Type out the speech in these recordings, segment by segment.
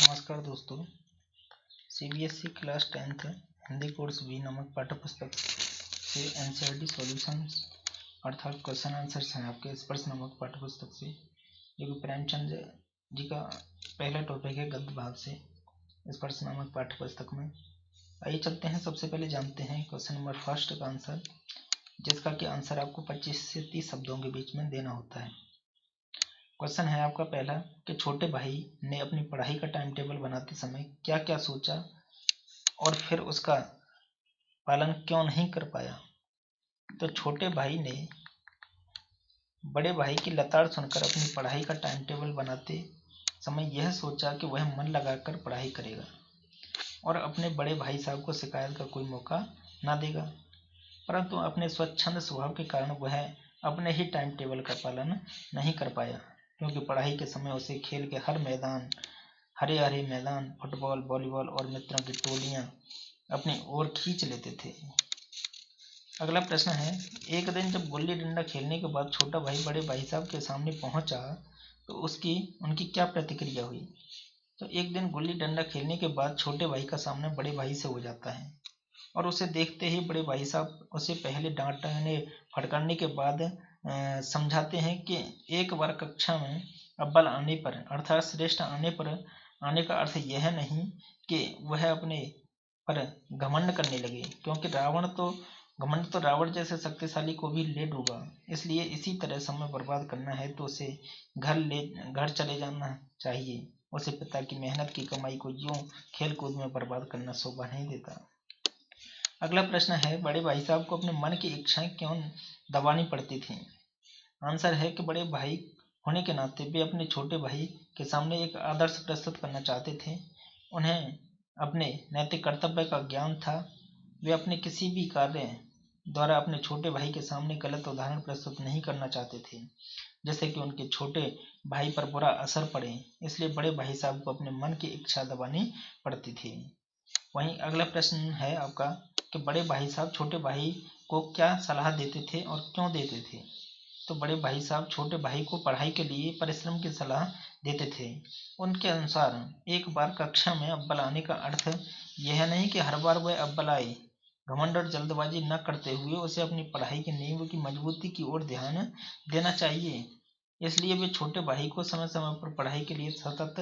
नमस्कार दोस्तों, CBSE class 10th Hindi course B नामक पाठ्य पुस्तक से एनसीईआरटी सॉल्यूशंस अर्थात क्वेश्चन आंसर्स हैं आपके स्पर्श नामक पाठ्य पुस्तक से, जो कि प्रेमचंद जी का पहला टॉपिक है गद्य भाव से स्पर्श नामक पाठ्य पुस्तक में। आइए चलते हैं, सबसे पहले जानते हैं क्वेश्चन नंबर फर्स्ट का आंसर, जिसका कि आंसर आपको 25 से 30 शब्दों के बीच में देना होता है। क्वेश्चन है आपका पहला कि छोटे भाई ने अपनी पढ़ाई का टाइम टेबल बनाते समय क्या क्या सोचा और फिर उसका पालन क्यों नहीं कर पाया। तो छोटे भाई ने बड़े भाई की लताड़ सुनकर अपनी पढ़ाई का टाइम टेबल बनाते समय यह सोचा कि वह मन लगाकर पढ़ाई करेगा और अपने बड़े भाई साहब को शिकायत का कोई मौका ना देगा, परंतु अपने स्वच्छंद स्वभाव के कारण वह अपने ही टाइम टेबल का पालन नहीं कर पाया, क्योंकि पढ़ाई के समय उसे खेल के हर मैदान, हरे हरे मैदान, फुटबॉल, वॉलीबॉल और मित्रों की टोलियां अपनी ओर खींच लेते थे। अगला प्रश्न है, एक दिन जब गुल्ली डंडा खेलने के बाद छोटा भाई बड़े भाई साहब के सामने पहुंचा तो उनकी क्या प्रतिक्रिया हुई। तो एक दिन गुल्ली डंडा खेलने के बाद छोटे भाई का सामना बड़े भाई से हो जाता है और उसे देखते ही बड़े भाई साहब उसे पहले डांटने फटकारने के बाद समझाते हैं कि एक बार कक्षा में अव्वल आने पर अर्थात श्रेष्ठ आने पर आने का अर्थ यह नहीं कि वह अपने पर घमंड करने लगे, क्योंकि घमंड तो रावण जैसे शक्तिशाली को भी ले डूबा। इसलिए इसी तरह समय बर्बाद करना है तो उसे घर चले जाना चाहिए। उसे पिता की मेहनत की कमाई को यूं खेल कूद में बर्बाद करना शोभा नहीं देता। अगला प्रश्न है, बड़े भाई साहब को अपने मन की इच्छाएं क्यों दबानी पड़ती थी। आंसर है कि बड़े भाई होने के नाते वे अपने छोटे भाई के सामने एक आदर्श प्रस्तुत करना चाहते थे। उन्हें अपने नैतिक कर्तव्य का ज्ञान था। वे अपने किसी भी कार्य द्वारा अपने छोटे भाई के सामने गलत उदाहरण प्रस्तुत नहीं करना चाहते थे, जिससे कि उनके छोटे भाई पर बुरा असर पड़े। इसलिए बड़े भाई साहब को अपने मन की इच्छा दबानी पड़ती थी। वहीं अगला प्रश्न है आपका कि बड़े भाई साहब छोटे भाई को क्या सलाह देते थे और क्यों देते थे। तो बड़े भाई साहब छोटे भाई को पढ़ाई के लिए परिश्रम की सलाह देते थे। उनके अनुसार एक बार कक्षा में अव्वल आने का अर्थ यह नहीं कि हर बार वह अव्वल आए। घमंड और जल्दबाजी न करते हुए उसे अपनी पढ़ाई के नींव की मजबूती की ओर ध्यान देना चाहिए। इसलिए वे छोटे भाई को समय समय पर पढ़ाई के लिए सतत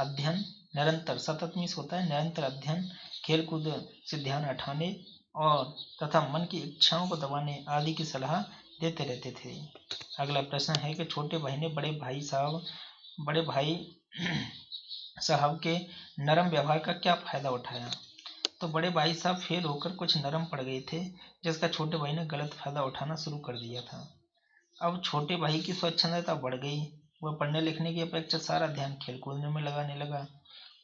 अध्ययन, निरंतर, सतत मीन्स होता है निरंतर अध्ययन, खेल कूद से ध्यान हटाने और तथा मन की इच्छाओं को दबाने आदि की सलाह देते रहते थे। अगला प्रश्न है कि छोटे भाई ने बड़े भाई साहब के नरम व्यवहार का क्या फायदा उठाया। तो बड़े भाई साहब फेल होकर कुछ नरम पड़ गए थे, जिसका छोटे भाई ने गलत फायदा उठाना शुरू कर दिया था। अब छोटे भाई की स्वच्छंदता बढ़ गई। वह पढ़ने लिखने की अपेक्षा सारा ध्यान खेल कूदने में लगाने लगा।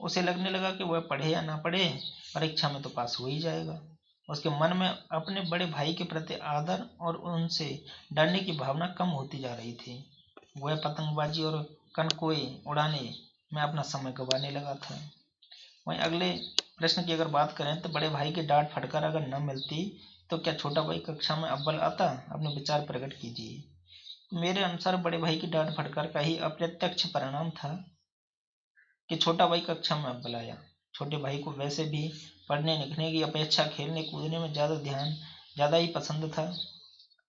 उसे लगने लगा कि वह पढ़े या ना पढ़े, परीक्षा में तो पास हो ही जाएगा। उसके मन में अपने बड़े भाई के प्रति आदर और उनसे डरने की भावना कम होती जा रही थी। वह पतंगबाजी और कनकोए उड़ाने में अपना समय गंवाने लगा था। वहीं अगले प्रश्न की अगर बात करें तो बड़े भाई की डांट फटकार अगर न मिलती तो क्या छोटा भाई कक्षा में अव्वल आता। अपने विचार प्रकट कीजिए। मेरे अनुसार बड़े भाई की डांट फटकार का ही अप्रत्यक्ष परिणाम था कि छोटा भाई कक्षा में अव्वल आया। छोटे भाई को वैसे भी पढ़ने लिखने की अपेक्षा खेलने कूदने में ज़्यादा ही पसंद था।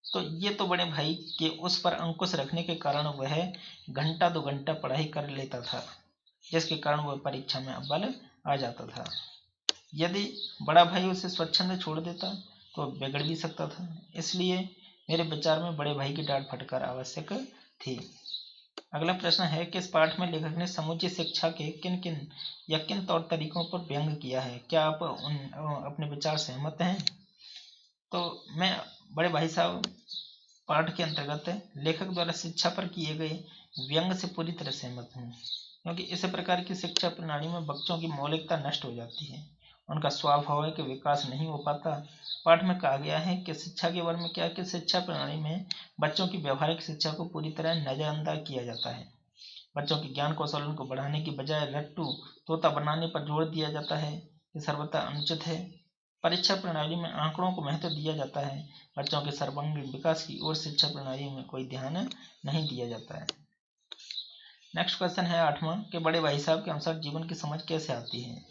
तो ये तो बड़े भाई के उस पर अंकुश रखने के कारण वह घंटा 2 घंटा पढ़ाई कर लेता था, जिसके कारण वह परीक्षा में अव्वल आ जाता था। यदि बड़ा भाई उसे स्वच्छंद छोड़ देता तो बिगड़ भी सकता था। इसलिए मेरे विचार में बड़े भाई की डांट फटकार आवश्यक थी। अगला प्रश्न है कि इस पाठ में लेखक ने समुचित शिक्षा के किन तौर तरीकों पर व्यंग किया है। क्या आप अपने विचार सहमत हैं। तो मैं बड़े भाई साहब पाठ के अंतर्गत लेखक द्वारा शिक्षा पर किए गए व्यंग से पूरी तरह सहमत हूँ, क्योंकि इस प्रकार की शिक्षा प्रणाली में बच्चों की मौलिकता नष्ट हो जाती है, उनका स्वाभाविक विकास नहीं हो पाता। पाठ में कहा गया है कि शिक्षा के बारे में क्या कि शिक्षा प्रणाली में बच्चों की व्यवहारिक शिक्षा को पूरी तरह नजरअंदाज किया जाता है। बच्चों के ज्ञान कौशल को बढ़ाने की बजाय रट्टू तोता बनाने पर जोर दिया जाता है। ये सर्वथा अनुचित है। परीक्षा प्रणाली में आंकड़ों को महत्व दिया जाता है। बच्चों के सर्वांगीण विकास की ओर शिक्षा प्रणाली में कोई ध्यान नहीं दिया जाता है। नेक्स्ट क्वेश्चन है 8वां कि बड़े भाई साहब के अनुसार जीवन की समझ कैसे आती है।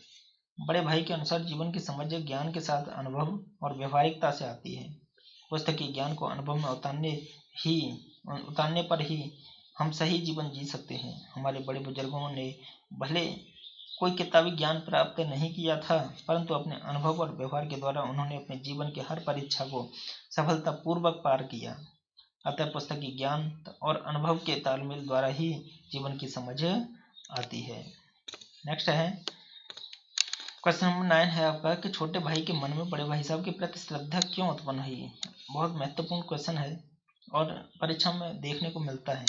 बड़े भाई के अनुसार जीवन की समझ ज्ञान के साथ अनुभव और व्यवहारिकता से आती है। पुस्तकीय ज्ञान को अनुभव में उतारने पर ही हम सही जीवन जी सकते हैं। हमारे बड़े बुजुर्गों ने भले कोई किताबी ज्ञान प्राप्त नहीं किया था, परंतु अपने अनुभव और व्यवहार के द्वारा उन्होंने अपने जीवन की हर परीक्षा को सफलतापूर्वक पार किया। अतः पुस्तकीय ज्ञान और अनुभव के तालमेल द्वारा ही जीवन की समझ आती है। नेक्स्ट है क्वेश्चन नंबर 9 है आपका कि छोटे भाई के मन में बड़े भाई साहब के प्रति श्रद्धा क्यों उत्पन्न हुई। बहुत महत्वपूर्ण क्वेश्चन है और परीक्षा में देखने को मिलता है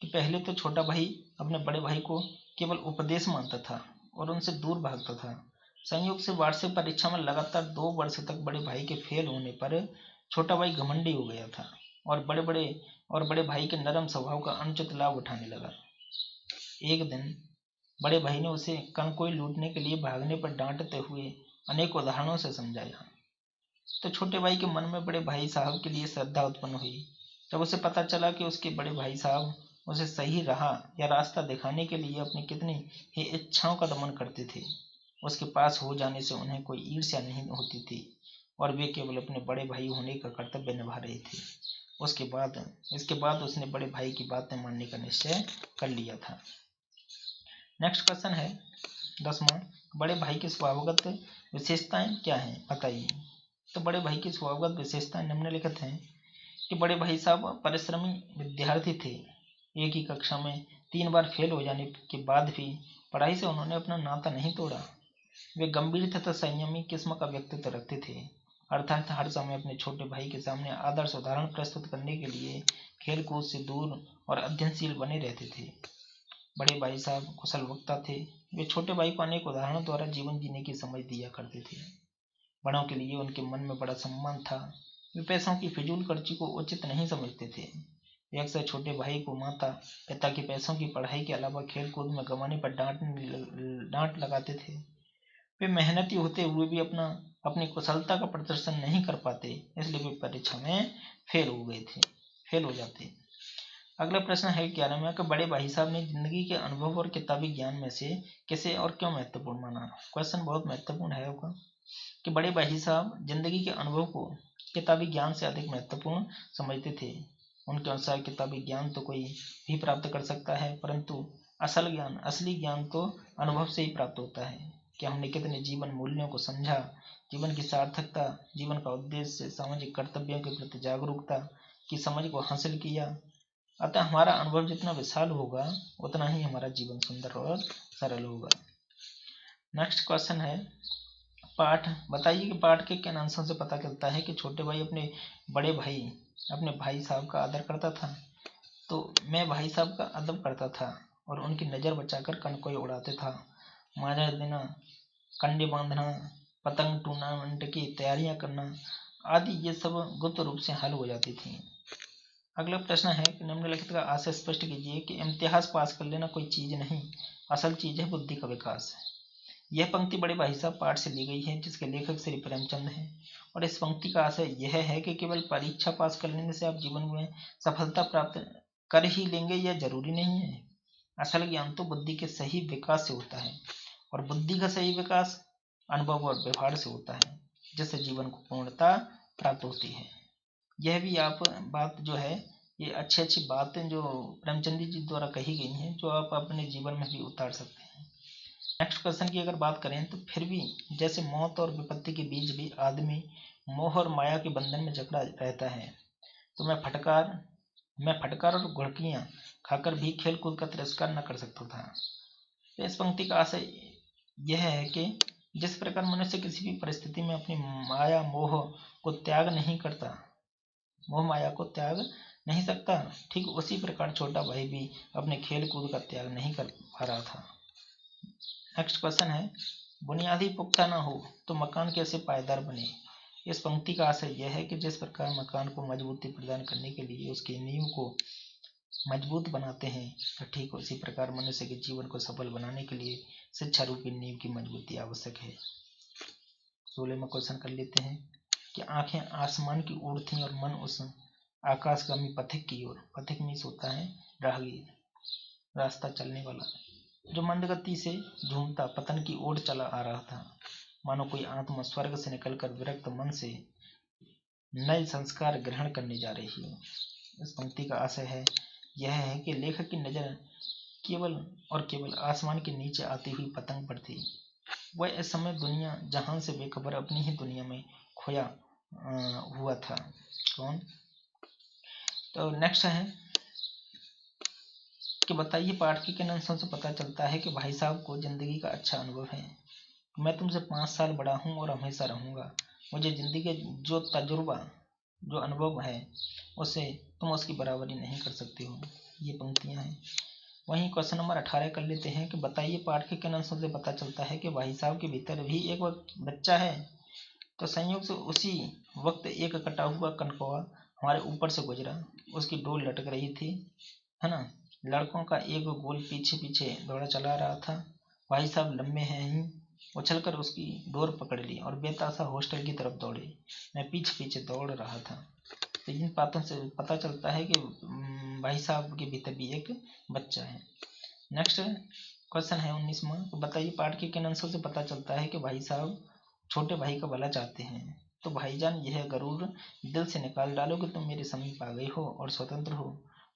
कि पहले तो छोटा भाई अपने बड़े भाई को केवल उपदेश मानता था और उनसे दूर भागता था। संयोग से वार्षिक परीक्षा में लगातार 2 वर्ष तक बड़े भाई के फेल होने पर छोटा भाई घमंडी हो गया था और बड़े भाई के नरम स्वभाव का अनुचित लाभ उठाने लगा। एक दिन बड़े भाई ने उसे कनकोई लूटने के लिए भागने पर डांटते हुए अनेक उदाहरणों से समझाया। तो छोटे भाई के मन में बड़े भाई साहब के लिए श्रद्धा उत्पन्न हुई। जब उसे पता चला कि उसके बड़े भाई साहब उसे सही राह या रास्ता दिखाने के लिए अपनी कितनी ही इच्छाओं का दमन करते थे, उसके पास हो जाने से उन्हें कोई ईर्ष्या नहीं होती थी और वे केवल अपने बड़े भाई होने का कर्तव्य निभा रहे थे। इसके बाद उसने बड़े भाई की बातें मानने का निश्चय कर लिया था। नेक्स्ट क्वेश्चन है 10वां, बड़े भाई की स्वभावगत विशेषताएं क्या हैं बताइए। तो बड़े भाई की स्वभावगत विशेषताएं निम्नलिखित हैं कि बड़े भाई साहब परिश्रमी विद्यार्थी थे। एक ही कक्षा में 3 बार फेल हो जाने के बाद भी पढ़ाई से उन्होंने अपना नाता नहीं तोड़ा। वे गंभीर तथा संयमी किस्म का व्यक्तित्व रखते थे, अर्थात हर समय अपने छोटे भाई के सामने आदर्श उदाहरण प्रस्तुत करने के लिए खेल कूद से दूर और अध्ययनशील बने रहते थे। बड़े भाई साहब कुशल वक्ता थे। वे छोटे भाई को अनेक उदाहरणों द्वारा जीवन जीने की समझ दिया करते थे। बड़ों के लिए उनके मन में बड़ा सम्मान था। वे पैसों की फिजूल खर्ची को उचित नहीं समझते थे। वे अक्सर छोटे भाई को माता पिता के पैसों की पढ़ाई के अलावा खेल कूद में गंवाने पर डांट लगाते थे। वे मेहनती होते हुए भी अपनी कुशलता का प्रदर्शन नहीं कर पाते, इसलिए वे परीक्षा में फेल हो जाते। अगला प्रश्न है 11वां कि बड़े भाई साहब ने जिंदगी के अनुभव और किताबी ज्ञान में से किसे और क्यों महत्वपूर्ण माना। क्वेश्चन बहुत महत्वपूर्ण है आपका कि बड़े भाई साहब जिंदगी के अनुभव को किताबी ज्ञान से अधिक महत्वपूर्ण समझते थे। उनके अनुसार किताबी ज्ञान तो कोई भी प्राप्त कर सकता है, परंतु असली ज्ञान तो अनुभव से ही प्राप्त होता है कि हमने कितने जीवन मूल्यों को समझा, जीवन की सार्थकता, जीवन का उद्देश्य, सामाजिक कर्तव्यों के प्रति जागरूकता की समझ को हासिल किया। अतः हमारा अनुभव जितना विशाल होगा उतना ही हमारा जीवन सुंदर और सरल होगा। नेक्स्ट क्वेश्चन है पाठ बताइए कि पाठ के किन अंशों से पता चलता है कि छोटे भाई अपने भाई साहब का आदर करता था। तो मैं भाई साहब का अदब करता था और उनकी नज़र बचाकर कनकोई उड़ाते था। माजा देना, कंडे बांधना, पतंग टूर्नामेंट की तैयारियां करना आदि ये सब गुप्त रूप से हल हो जाती थी। अगला प्रश्न है कि निम्नलिखित का आशय स्पष्ट कीजिए कि इम्तिहास पास कर लेना कोई चीज नहीं, असल चीज है बुद्धि का विकास। यह पंक्ति बड़े भाई साहब पाठ से ली गई है जिसके लेखक श्री प्रेमचंद हैं और इस पंक्ति का आशय यह है कि केवल परीक्षा पास कर लेने से आप जीवन में सफलता प्राप्त कर ही लेंगे यह जरूरी नहीं है। असल ज्ञान तो बुद्धि के सही विकास से होता है और बुद्धि का सही विकास अनुभव और व्यवहार से होता है, जिससे जीवन को पूर्णता प्राप्त होती है। यह भी आप बात जो है ये अच्छी बातें जो प्रेमचंद जी द्वारा कही गई हैं जो आप अपने जीवन में भी उतार सकते हैं। नेक्स्ट क्वेश्चन की अगर बात करें तो फिर भी जैसे मौत और विपत्ति के बीच भी आदमी मोह और माया के बंधन में जकड़ा रहता है, तो मैं फटकार और घुड़कियां खाकर भी खेल कूद का तिरस्कार न कर सकता था। तो इस पंक्ति का आशय यह है कि जिस प्रकार मनुष्य किसी भी परिस्थिति में अपनी मोह माया को त्याग नहीं सकता, ठीक उसी प्रकार छोटा भाई भी अपने खेल कूद का त्याग नहीं कर पा रहा था। नेक्स्ट क्वेश्चन है बुनियादी पुख्ता ना हो तो मकान कैसे पायदार बने। इस पंक्ति का आशय यह है कि जिस प्रकार मकान को मजबूती प्रदान करने के लिए उसकी नींव को मजबूत बनाते हैं, तो ठीक उसी प्रकार मनुष्य के जीवन को सफल बनाने के लिए शिक्षा रूपी नींव की मजबूती आवश्यक है। 16वां क्वेश्चन कर लेते हैं कि आंखें आसमान की ओर थीं और मन उस आकाशगामी पथिक की ओर। पथिक मीन्स होता है राहगीर। रास्ता चलने वाला, जो मंद गति से झूमता पतन की ओर चला आ रहा था, मानो कोई आत्मा स्वर्ग से निकलकर विरक्त मन से नए संस्कार ग्रहण करने जा रही हो। इस पंक्ति का आशय यह है कि लेखक की नजर केवल और केवल आसमान के नीचे आती हुई पतंग पर थी। वह इस समय दुनिया जहान से बेखबर अपनी ही दुनिया में खोया हुआ था। कौन? तो नेक्स्ट है कि बताइए पाठ के किन अंशों से पता चलता है कि भाई साहब को जिंदगी का अच्छा अनुभव है। मैं तुमसे 5 साल बड़ा हूँ और हमेशा रहूंगा। मुझे जिंदगी के जो तजुर्बा, जो अनुभव है, उससे तुम उसकी बराबरी नहीं कर सकते हो। ये पंक्तियां हैं। वहीं क्वेश्चन नंबर 18 कर लेते हैं कि बताइए पाठ के किन अंशों से पता चलता है कि भाई साहब के भीतर भी एक बच्चा है। तो संयोग से उसी वक्त एक कटा हुआ कनकौआ हमारे ऊपर से गुजरा। उसकी डोर लटक रही थी, है ना। लड़कों का एक गोल पीछे पीछे दौड़ा चला रहा था। भाई साहब लंबे हैं ही, उछलकर उसकी डोर पकड़ ली और बेतासा हॉस्टल की तरफ दौड़े। मैं पीछे पीछे दौड़ रहा था। तो इन बातों से पता चलता है कि भाई साहब के भीतर भी एक बच्चा है। नेक्स्ट क्वेश्चन है 19वां। तो बताइए पाठ के किन अंशों से पता चलता है कि भाई साहब छोटे भाई का भला चाहते हैं। तो भाईजान यह गरूर दिल से निकाल डालो कि तुम मेरे समीप आ गए हो और स्वतंत्र हो।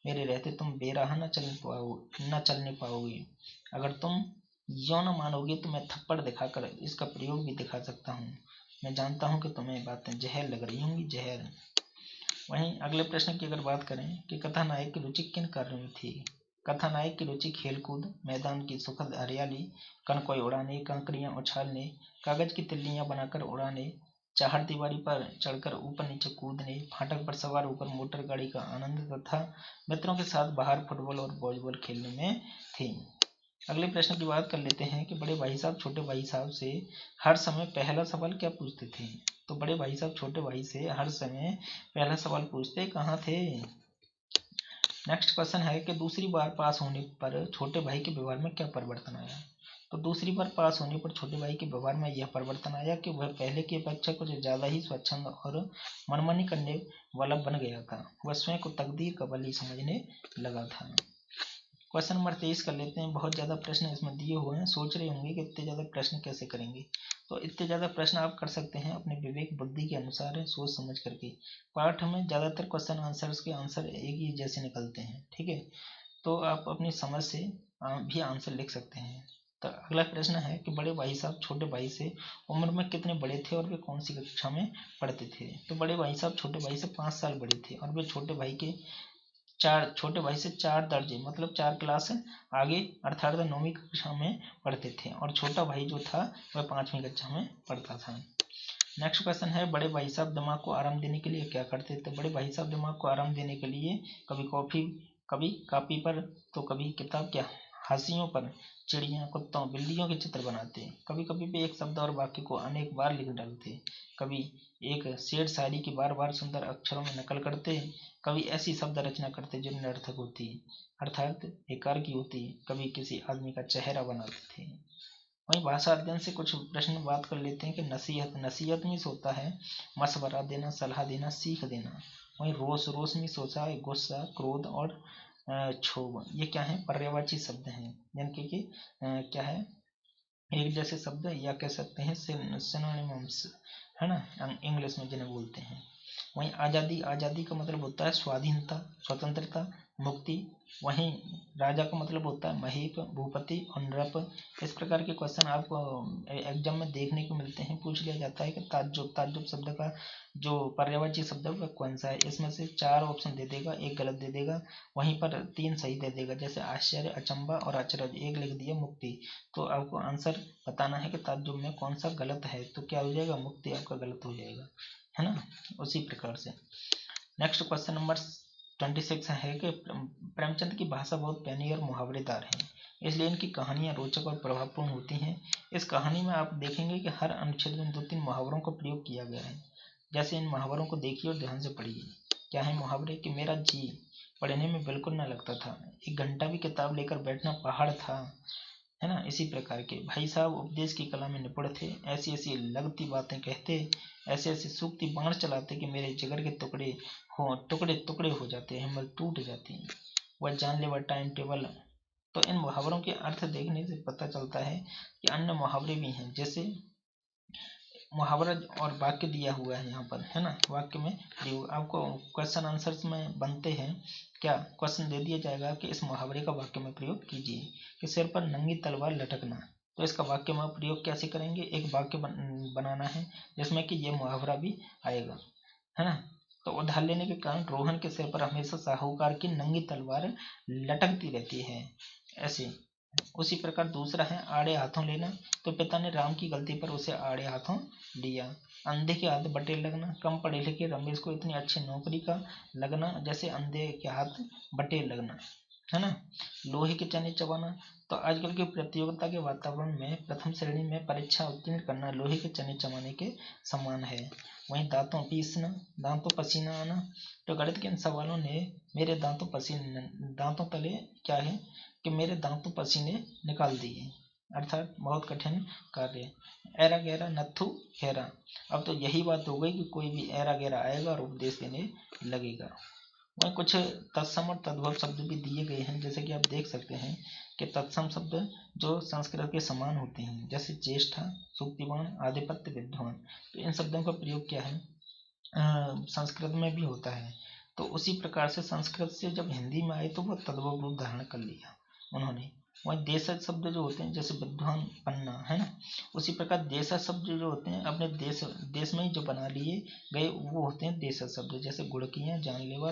मेरे रहते तुम बेराह न चलने पाओगे। अगर तुम यो न मानोगे तो मैं थप्पड़ दिखाकर इसका प्रयोग भी दिखा सकता हूँ। मैं जानता हूँ कि तुम्हें बातें जहर लग रही होंगी, जहर। वहीं अगले प्रश्न की अगर बात करें कि कथानायक की रुचि किन कार्यों में थी। कथानायक की रुचि खेलकूद, मैदान की सुखद हरियाली, कनकोई उड़ाने, कंकरियां उछालने, कागज की तिल्लियां बनाकर उड़ाने, चार दीवारी पर चढ़कर ऊपर नीचे कूदने, फाटक पर सवार होकर मोटर गाड़ी का आनंद तथा मित्रों के साथ बाहर फुटबॉल और वॉलीबॉल खेलने में थी। अगले प्रश्न की बात कर लेते हैं कि बड़े भाई साहब छोटे भाई साहब से हर समय पहला सवाल क्या पूछते थे। तो बड़े भाई साहब छोटे भाई से हर समय पहला सवाल पूछते कहाँ थे। नेक्स्ट क्वेश्चन है कि दूसरी बार पास होने पर छोटे भाई के व्यवहार में क्या परिवर्तन आया। तो दूसरी बार पास होने पर छोटे भाई के व्यवहार में यह परिवर्तन आया कि वह पहले की अपेक्षा कुछ ज़्यादा ही स्वच्छंद और मनमानी करने वाला बन गया था। वह स्वयं को तकदीर का बली समझने लगा था। क्वेश्चन नंबर 23 कर लेते हैं। बहुत ज़्यादा प्रश्न इसमें दिए हुए हैं। सोच रहे होंगे कि इतने ज़्यादा प्रश्न कैसे करेंगे। तो इतने ज़्यादा प्रश्न आप कर सकते हैं अपने विवेक बुद्धि के अनुसार, सोच समझ करके। पाठ में ज़्यादातर क्वेश्चन आंसर्स के आंसर एक ही जैसे निकलते हैं, ठीक है। तो आप अपनी समझ से भी आंसर लिख सकते हैं। तो अगला प्रश्न है कि बड़े भाई साहब छोटे भाई से उम्र में कितने बड़े थे और वे कौन सी कक्षा में पढ़ते थे। तो बड़े भाई साहब छोटे भाई से 5 साल बड़े थे और वे छोटे भाई से 4 दर्जे मतलब 4 क्लास आगे अर्थात 9वीं कक्षा में पढ़ते थे और छोटा भाई जो था वह 5वीं कक्षा में पढ़ता था। नेक्स्ट क्वेश्चन है बड़े भाई साहब दिमाग को आराम देने के लिए क्या करते थे। बड़े भाई साहब दिमाग को आराम देने के लिए कभी कॉपी पर तो कभी किताब के हाशियों पर चिड़िया, कुत्तों, बिल्लियों के चित्र बनाते। कभी कभी भी एक शब्द और वाक्य को अनेक बार लिख डालते। कभी एक शेर शायरी की बार बार सुंदर अक्षरों में नकल करते। कभी ऐसी शब्द रचना करते जो निरर्थक होती अर्थात बेकार की होती। कभी किसी आदमी का चेहरा बनाते थे। वहीं भाषा अध्ययन से कुछ प्रश्न बात कर लेते हैं कि नसीहत में होता है मशवरा देना, सलाह देना, सीख देना। वहीं रोष में सोचा है गुस्सा, क्रोध और क्षोभ। ये क्या है, पर्यायवाची शब्द हैं, यानी कि क्या है, एक जैसे शब्द या कह सकते हैं सिनोनिम्स, है ना, इंग्लिश में जिन्हें बोलते हैं। वहीं आज़ादी का मतलब होता है स्वाधीनता, स्वतंत्रता, मुक्ति। वहीं राजा का मतलब होता है महीप, भूपति और नृप। इस प्रकार के क्वेश्चन आपको एग्जाम में देखने को मिलते हैं। पूछ लिया जाता है कि ताज्जुब शब्द का जो पर्यायवाची शब्द है वह कौन सा है। इसमें से 4 ऑप्शन दे देगा, एक गलत दे देगा, वहीं पर 3 सही दे देगा। जैसे आश्चर्य, अचंबा और अचरज, एक लिख दिया मुक्ति। तो आपको आंसर बताना है कि ताज्जुब में कौन सा गलत है। तो क्या हो जाएगा, मुक्ति आपका गलत हो जाएगा, है ना। उसी प्रकार से नेक्स्ट क्वेश्चन नंबर 26 है कि प्रेमचंद की भाषा बहुत पैनी और मुहावरेदार है, इसलिए इनकी कहानियां रोचक और प्रभावपूर्ण होती हैं। इस कहानी में आप देखेंगे कि हर अनुच्छेद में 2-3 मुहावरों का प्रयोग किया गया है। जैसे इन मुहावरों को देखिए और ध्यान से पढ़िए। क्या है मुहावरे कि मेरा जी पढ़ने में बिल्कुल न लगता था, 1 घंटा भी किताब लेकर बैठना पहाड़ था, है ना। इसी प्रकार के भाई साहब उपदेश की कला में निपुण थे। ऐसी ऐसी लगती बातें कहते, ऐसे ऐसे सूक्ति बाण चलाते कि मेरे जिगर के टुकड़े टुकड़े हो जाते, हिम्मत टूट जाती। वह जानलेवा टाइम टेबल तो इन मुहावरों के अर्थ देखने से पता चलता है कि अन्य मुहावरे भी हैं, जैसे मुहावरा और वाक्य दिया हुआ है यहाँ पर, है ना। वाक्य में प्रयोग आपको क्वेश्चन आंसर्स में बनते हैं क्या, क्वेश्चन दे दिया जाएगा कि इस मुहावरे का वाक्य में प्रयोग कीजिए कि सिर पर नंगी तलवार लटकना। तो इसका वाक्य में प्रयोग कैसे करेंगे, एक वाक्य बनाना है जिसमें कि ये मुहावरा भी आएगा, है ना। तो उधार लेने के कारण रोहन के सिर पर हमेशा साहूकार की नंगी तलवार लटकती रहती है, ऐसे। उसी प्रकार दूसरा है आड़े हाथों लेना। तो पिता ने राम की गलती पर उसे आड़े हाथों लिया। अंधे के हाथ बटेर लगना, कम पढ़े लिखे रमेश को इतनी अच्छी नौकरी का लगना जैसे अंधे के हाथ बटेर लगना, है ना। लोहे के चने चबाना। तो आजकल के प्रतियोगिता के वातावरण में प्रथम श्रेणी में परीक्षा उत्तीर्ण करना लोहे के चने चबाने के समान है। वहीं दांतों पीसना, दांतों पसीना आना। तो गणित के इन सवालों ने मेरे दांतों तले क्या है कि मेरे दांतों पसीने निकाल दिए, अर्थात बहुत कठिन कार्य। ऐरा गहरा नत्थु हेरा। अब तो यही बात हो गई कि कोई भी ऐरा गहरा आएगा और उपदेश देने लगेगा। वहीं कुछ तत्सम और तद्भव शब्द भी दिए गए हैं, जैसे कि आप देख सकते हैं कि तत्सम शब्द जो संस्कृत के समान होते हैं, जैसे ज्येष्ठा, सुक्तिवान, आधिपत्य, विद्वान। तो इन शब्दों का प्रयोग क्या है, संस्कृत में भी होता है। तो उसी प्रकार से संस्कृत से जब हिंदी में आए तो वह तद्भव रूप धारण कर लिया उन्होंने। वहीं देशज शब्द जो होते हैं, जैसे विद्वान, पन्ना, है ना, उसी प्रकार देशज शब्द जो होते हैं अपने देश में ही जो बना लिए गए वो होते हैं देशज शब्द, जैसे गुड़कियाँ, जानलेवा,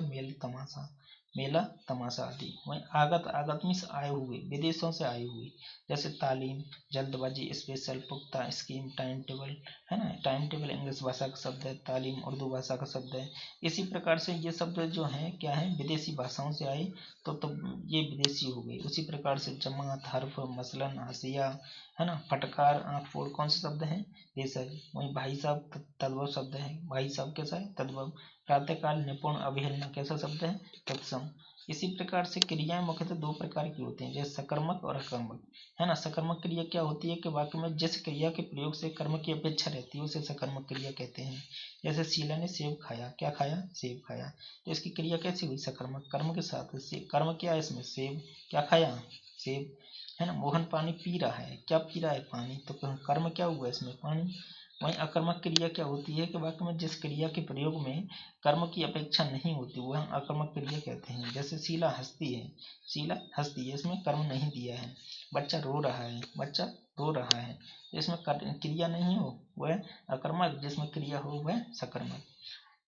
मेला तमाशा आदि। वहीं आगत मीन्स आए हुए, विदेशों से आए हुए, जैसे तालीम, जल्दबाजी, स्पेशल, पुख्ता, स्कीम, टाइम टेबल, है ना। टाइम टेबल इंग्लिश भाषा का शब्द है, तालीम उर्दू भाषा का शब्द है। इसी प्रकार से ये शब्द जो हैं क्या है, विदेशी भाषाओं से आए तो ये विदेशी हो गए। उसी प्रकार से जमात, हर्फ, मसलन, हसिया, है ना, फटकार, आँख फोड़, कौन से शब्द हैं, देशज। वहीं भाई साहब तद्भव शब्द है, भाई साहब कैसा है, तद्भव। प्रातःकाल, निपुण, अवहेलना कैसा शब्द है, तत्सम। इसी प्रकार से क्रियाएं मुख्यतः दो प्रकार की होती हैं, जैसे सकर्मक और अकर्मक, है ना। सकर्मक क्रिया क्या होती है कि वाक्य में जिस क्रिया के प्रयोग से कर्म की अपेक्षा रहती है उसे सकर्मक क्रिया कहते हैं। जैसे शीला ने सेब खाया, क्या खाया, सेब खाया। तो इसकी क्रिया कैसी हुई, सकर्मक, कर्म के साथ। कर्म क्या है इसमें, सेब, क्या खाया, सेब, है ना। मोहन पानी पी रहा है, क्या पी रहा है, पानी। तो कर्म क्या हुआ इसमें, पानी। वहीं अकर्मक क्रिया क्या होती है कि वाक्य में जिस क्रिया के प्रयोग में कर्म की अपेक्षा नहीं होती वह हम अकर्मक क्रिया कहते हैं। जैसे शीला हंसती है, शीला हंसती है, इसमें कर्म नहीं दिया है। बच्चा रो रहा है, बच्चा रो रहा है, तो इसमें क्रिया नहीं हो वह अकर्मक, जिसमें क्रिया हो वह सकर्मक।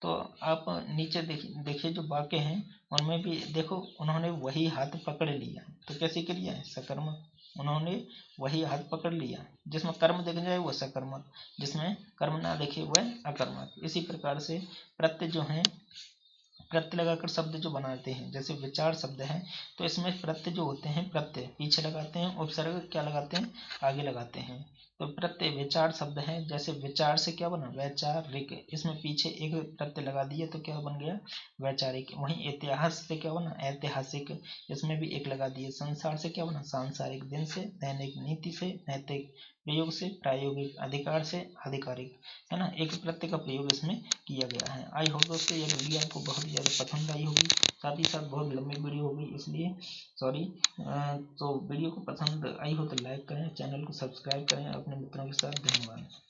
तो आप नीचे देखिए जो वाक्य हैं उनमें भी देखो, उन्होंने वही हाथ पकड़ लिया, तो कैसी क्रिया है, सकर्मक। उन्होंने वही हाथ पकड़ लिया, जिसमें कर्म दिख जाए वह सकर्मक, जिसमें कर्म ना दिखे वह अकर्मक। इसी प्रकार से प्रत्यय जो हैं, प्रत्यय लगाकर शब्द जो बनाते हैं, जैसे विचार शब्द है तो इसमें प्रत्यय जो होते हैं, प्रत्यय पीछे लगाते हैं, उपसर्ग क्या लगाते हैं, आगे लगाते हैं। तो प्रत्यय विचार शब्द है, जैसे विचार से क्या बना, वैचारिक, इसमें पीछे एक प्रत्यय लगा दिया तो क्या बन गया, वैचारिक। वहीं इतिहास से क्या बना, ऐतिहासिक, इसमें भी एक लगा दिए। संसार से क्या बना, सांसारिक। दिन से, दैनिक। नीति से, नैतिक। प्रयोग से, प्रायोगिक। अधिकार से, आधिकारिक, है ना। एक प्रत्यय का प्रयोग इसमें किया गया है। आई होप दोस्तों यह वीडियो आपको बहुत ही ज़्यादा पसंद आई होगी, साथ ही साथ बहुत लंबी वीडियो होगी इसलिए सॉरी। तो वीडियो को पसंद आई हो तो लाइक करें, चैनल को सब्सक्राइब करें अपने मित्रों के साथ। धन्यवाद।